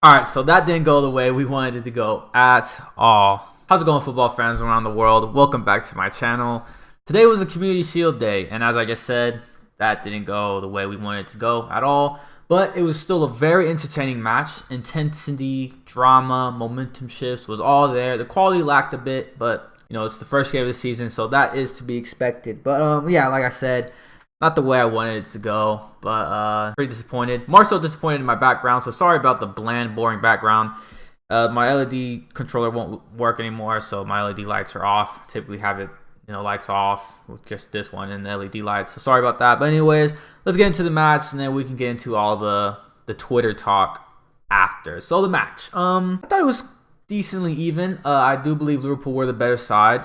Alright, so that didn't go the way we wanted it to go at all. How's it going, football fans around the world? Welcome back to my channel. Today was a Community Shield day, and as I just said, that didn't go the way we wanted it to go at all. But it was still a very entertaining match. Intensity, drama, momentum shifts was all there. The quality lacked a bit, but it's the first game of the season, so that is to be expected. But yeah, like I said, not the way I wanted it to go, but pretty disappointed. More so disappointed in my background, so sorry about the bland, boring background. My LED controller won't work anymore, so my LED lights are off. Typically have it, lights off with just this one and the LED lights. So sorry about that. But anyways, let's get into the match, and then we can get into all the Twitter talk after. So the match, I thought it was decently even. I do believe Liverpool were the better side.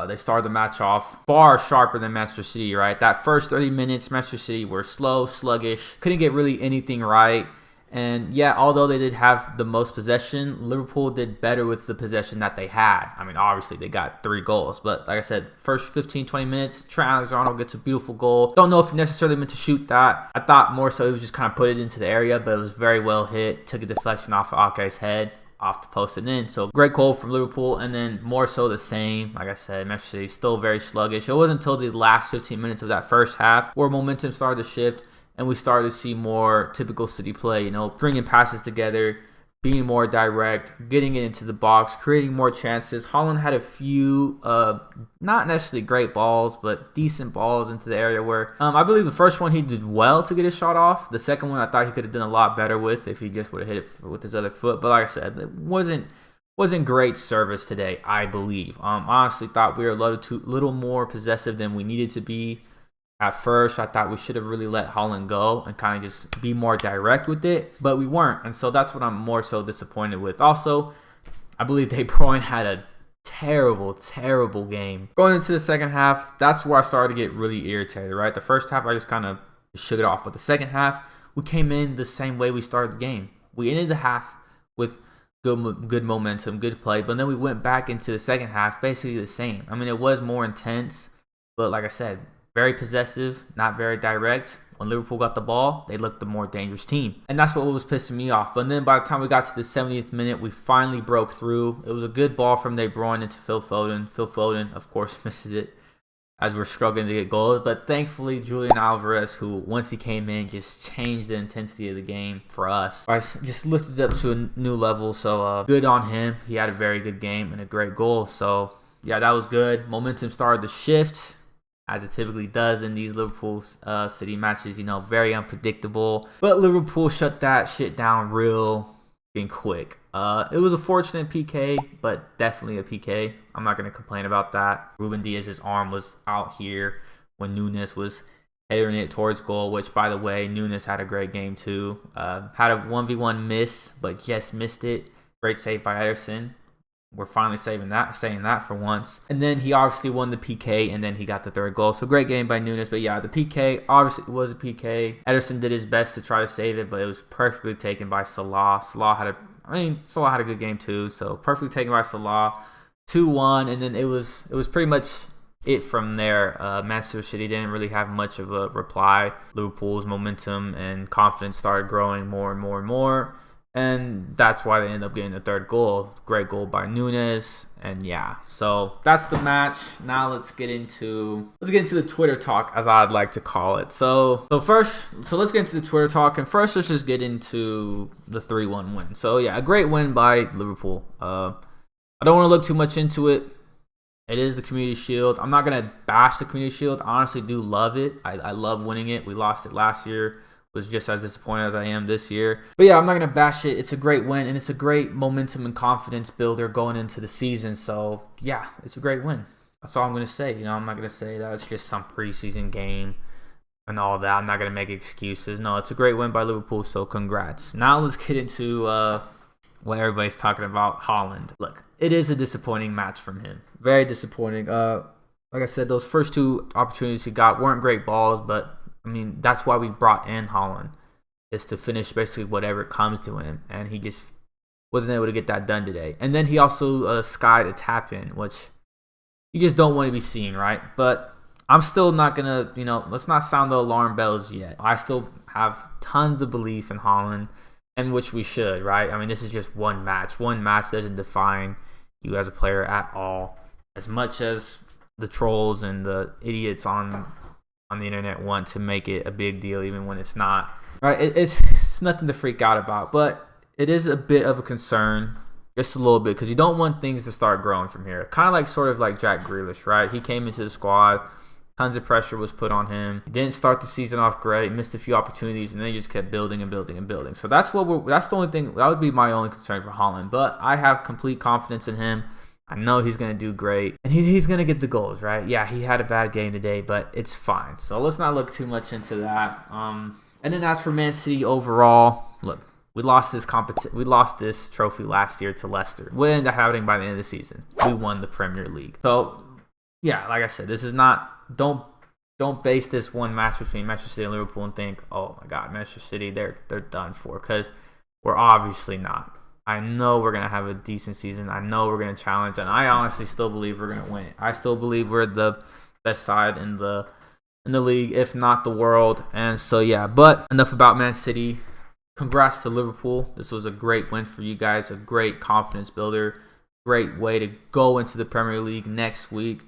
They started the match off far sharper than Manchester City, right? That first 30 minutes, Manchester City were slow, sluggish, couldn't get really anything right. And yeah, although they did have the most possession, Liverpool did better with the possession that they had. I mean, obviously they got 3 goals, but like I said, first 15, 20 minutes, Trent Alexander gets a beautiful goal. Don't know if he necessarily meant to shoot that. I thought more so he was just kind of put it into the area, but it was very well hit. Took a deflection off of Ake's head, off the post and in. So great goal from Liverpool, and then more so the same. Like I said, Manchester City still very sluggish. It wasn't until the last 15 minutes of that first half where momentum started to shift and we started to see more typical City play, bringing passes together, being more direct, getting it into the box, creating more chances. Haaland had a few, not necessarily great balls, but decent balls into the area where I believe the first one he did well to get his shot off. The second one I thought he could have done a lot better with if he just would have hit it with his other foot. But like I said, it wasn't great service today, I believe. Honestly thought we were a little more possessive than we needed to be. At first, I thought we should have really let Haaland go and kind of just be more direct with it, but we weren't. And so that's what I'm more so disappointed with. Also, I believe De Bruyne had a terrible, terrible game. Going into the second half, that's where I started to get really irritated, right? The first half, I just kind of shook it off. But the second half, we came in the same way we started the game. We ended the half with good momentum, good play, but then we went back into the second half basically the same. I mean, it was more intense, but like I said, very possessive, not very direct. When Liverpool got the ball, they looked the more dangerous team. And that's what was pissing me off. But then by the time we got to the 70th minute, we finally broke through. It was a good ball from De Bruyne into Phil Foden. Phil Foden, of course, misses it as we're struggling to get goals. But thankfully, Julian Alvarez, who once he came in, just changed the intensity of the game for us. I just lifted it up to a new level. So good on him. He had a very good game and a great goal. So yeah, that was good. Momentum started to shift, as it typically does in these Liverpool City matches, very unpredictable. But Liverpool shut that shit down real quick. It was a fortunate PK, but definitely a PK. I'm not going to complain about that. Ruben Diaz's arm was out here when Nunez was heading it towards goal, which, by the way, Nunez had a great game too. Had a 1v1 miss, but just missed it. Great save by Ederson. We're finally saying that for once. And then he obviously won the PK, and then he got the third goal. So great game by Nunez. But yeah, the PK obviously was a PK. Ederson did his best to try to save it, but it was perfectly taken by Salah. Salah had a good game too. So perfectly taken by Salah. 2-1, and then it was pretty much it from there. Manchester City didn't really have much of a reply. Liverpool's momentum and confidence started growing more and more and more. And that's why they ended up getting the third goal. Great goal by Nunez. And yeah, so that's the match. Now let's get into the Twitter talk, as I'd like to call it. So let's get into the Twitter talk. And first, let's just get into the 3-1 win. So yeah, a great win by Liverpool. I don't want to look too much into it. It is the Community Shield. I'm not gonna bash the Community Shield. I honestly do love it. I love winning it. We lost it last year. Was just as disappointed as I am this year. But yeah, I'm not going to bash it. It's a great win, and it's a great momentum and confidence builder going into the season. So yeah, it's a great win. That's all I'm going to say. I'm not going to say that it's just some preseason game and all that. I'm not going to make excuses. No, it's a great win by Liverpool, so congrats. Now let's get into what everybody's talking about, Haaland. Look, it is a disappointing match from him. Very disappointing. Like I said, those first 2 opportunities he got weren't great balls, but I mean, that's why we brought in Haaland, is to finish basically whatever comes to him. And he just wasn't able to get that done today. And then he also skied a tap in, which you just don't want to be seeing, right? But I'm still not going to, let's not sound the alarm bells yet. I still have tons of belief in Haaland. and which we should, right? I mean, this is just one match. One match doesn't define you as a player at all. As much as the trolls and the idiots on the internet want to make it a big deal, even when it's not. Right? It's nothing to freak out about, but it is a bit of a concern, just a little bit, because you don't want things to start growing from here. Kind of like sort of like Jack Grealish, right? He came into the squad. Tons of pressure was put on him. He didn't start the season off great. Missed a few opportunities, and then he just kept building and building and building. So that's the only thing. That would be my only concern for Haaland. But I have complete confidence in him. I know he's going to do great. And he's going to get the goals, right? Yeah, he had a bad game today, but it's fine. So let's not look too much into that. And then as for Man City overall, look, we lost this trophy last year to Leicester. What ended up happening by the end of the season? We won the Premier League. So, yeah, like I said, this is not... Don't base this one match between Manchester City and Liverpool and think, oh my God, Manchester City, they're done for, because we're obviously not. I know we're gonna have a decent season. I know we're gonna challenge, and I honestly still believe we're gonna win. I still believe we're the best side in the league, if not the world. And so yeah, but enough about Man City. Congrats to Liverpool. This was a great win for you guys, a great confidence builder, great way to go into the Premier League next week.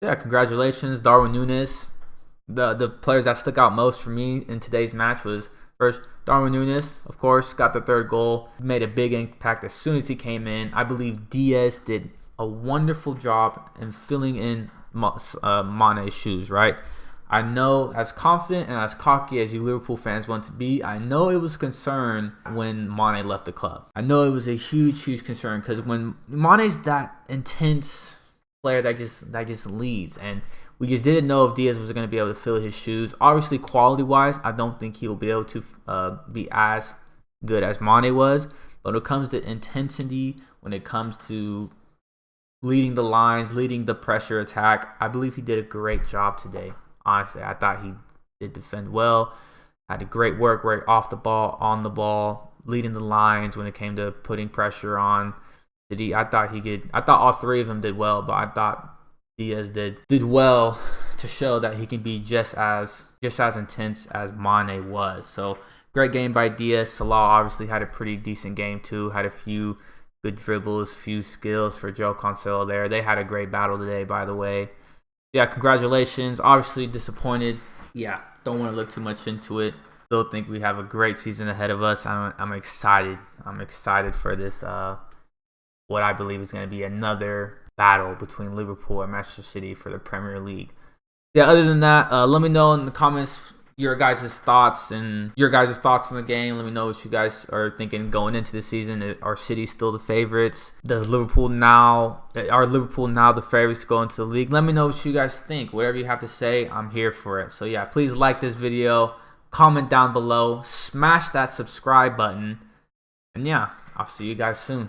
Yeah, congratulations, Darwin Nunez. The players that stuck out most for me in today's match was first Darwin Nunez, of course, got the third goal, made a big impact as soon as he came in. I believe Diaz did a wonderful job in filling in Mane's shoes, right? I know, as confident and as cocky as you Liverpool fans want to be, I know it was a concern when Mane left the club. I know it was a huge concern, because when Mane's that intense player that just leads, and we just didn't know if Diaz was going to be able to fill his shoes. Obviously, quality-wise, I don't think he will be able to be as good as Mane was. But when it comes to intensity, when it comes to leading the lines, leading the pressure attack, I believe he did a great job today. Honestly, I thought he did defend well. Had a great work rate off the ball, on the ball, leading the lines when it came to putting pressure on City. I thought all three of them did well, but I thought Diaz did well to show that he can be just as intense as Mane was. So great game by Diaz. Salah obviously had a pretty decent game too. Had a few good dribbles, few skills for Joe Cancelo there. They had a great battle today, by the way. Yeah, congratulations. Obviously disappointed. Yeah, don't want to look too much into it. Still think we have a great season ahead of us. I'm excited. I'm excited for this. What I believe is going to be another battle between Liverpool and Manchester City for the Premier League. Yeah, other than that, let me know in the comments your guys' thoughts on the game. Let me know what you guys are thinking going into the season. Are City still the favorites? Are Liverpool now the favorites to go into the league? Let me know what you guys think. Whatever you have to say, I'm here for it. So yeah, please like this video, comment down below, smash that subscribe button, and yeah, I'll see you guys soon.